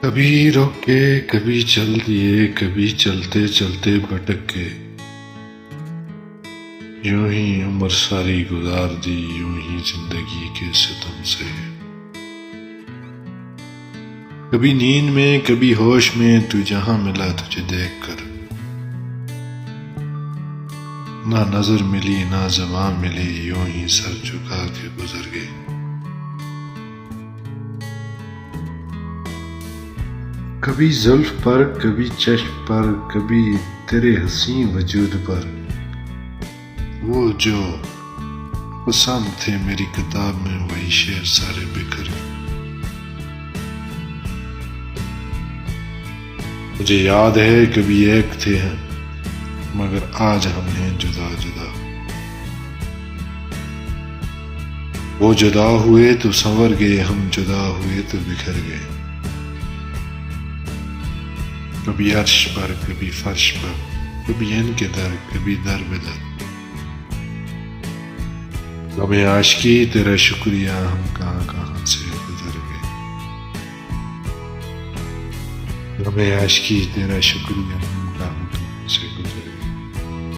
کبھی رک کے کبھی چل دیے، کبھی چلتے چلتے بھٹک گئے، یوں ہی عمر ساری گزار دی، یوں ہی زندگی کے ستم سے۔ کبھی نیند میں کبھی ہوش میں، تو جہاں ملا تجھے دیکھ کر، نہ نظر ملی نہ زبان ملی، یوں ہی سر جھکا کے گزر گئے۔ کبھی زلف پر کبھی چشم پر، کبھی تیرے حسین وجود پر، وہ جو پسند تھے میری کتاب میں وہی شعر سارے بکھر گئے۔ مجھے یاد ہے کبھی ایک تھے ہم، مگر آج ہم ہیں جدا جدا۔ وہ جدا ہوئے تو سنور گئے، ہم جدا ہوئے تو بکھر گئے۔ کبھی عرش پر کبھی فرش پر، کبھی ان کے در کبھی در بدر۔ ہمیں عاشقی تیرا شکریہ، ہم کہاں کہاں سے گزر گئے۔ ہمیں عاشقی تیرا شکریہ، ہم کہاں کہاں سے گزر گئے۔